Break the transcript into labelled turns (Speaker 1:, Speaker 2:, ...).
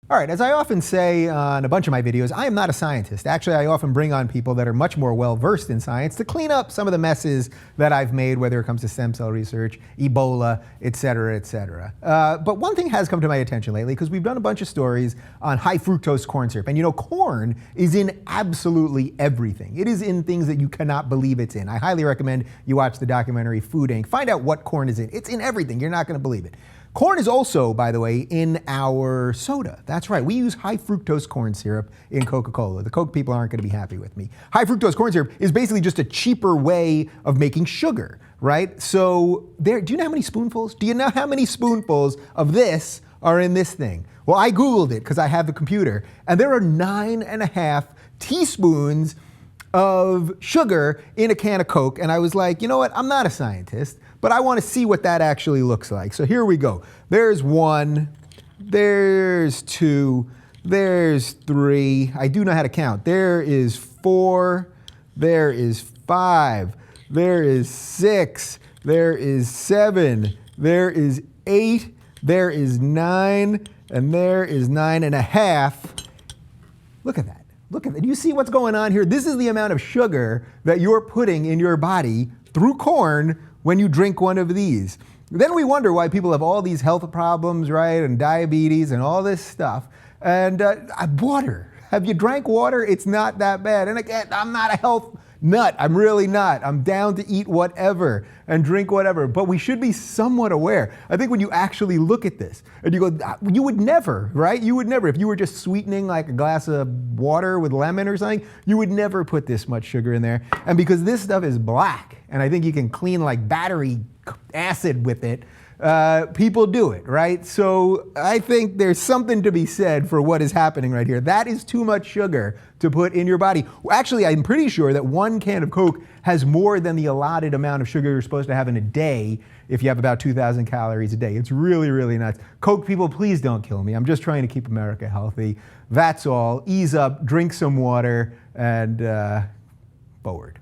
Speaker 1: All right, as I often say on a bunch of my videos, I am not a scientist. Actually, I often bring on people that are much more well-versed in science to clean up some of the messes that I've made, whether it comes to stem cell research, Ebola, et cetera, et cetera. But one thing has come to my attention lately, because we've done a bunch of stories on high fructose corn syrup. And you know, corn is in absolutely everything. It is in things that you cannot believe it's in. I highly recommend you watch the documentary Food Inc. Find out what corn is in. It's in everything. You're not going to believe it. Corn is also, by the way, in our soda. That's right. We use high fructose corn syrup in Coca-Cola. The Coke people aren't going to be happy with me. High fructose corn syrup is basically just a cheaper way of making sugar, right? So do you know how many spoonfuls? Do you know how many spoonfuls of this are in this thing? Well, I Googled it because I have the computer, and there are 9.5 teaspoons of sugar in a can of Coke, and I was like, you know what, I'm not a scientist, but I want to see what that actually looks like. So here we go. There's 1, there's 2, there's 3. I do know how to count. There is 4, there is 5, there is 6, there is 7, there is 8, there is 9, and there is 9.5. Look at that. Look at that. Do you see what's going on here? This is the amount of sugar that you're putting in your body through corn when you drink one of these. Then we wonder why people have all these health problems, right? And diabetes and all this stuff. And water. Have you drank water? It's not that bad. And again, I'm not a health nut. I'm really not. I'm down to eat whatever and drink whatever. But we should be somewhat aware. I think when you actually look at this and you go, you would never, right? You would never, if you were just sweetening like a glass of water with lemon or something, you would never put this much sugar in there. And because this stuff is black, and I think you can clean like battery acid with it, people do it, right? So I think there's something to be said for what is happening right here. That is too much sugar to put in your body. Actually, I'm pretty sure that 1 can of Coke has more than the allotted amount of sugar you're supposed to have in a day if you have about 2,000 calories a day. It's really, really nuts. Coke people, please don't kill me. I'm just trying to keep America healthy. That's all. Ease up, drink some water, and forward.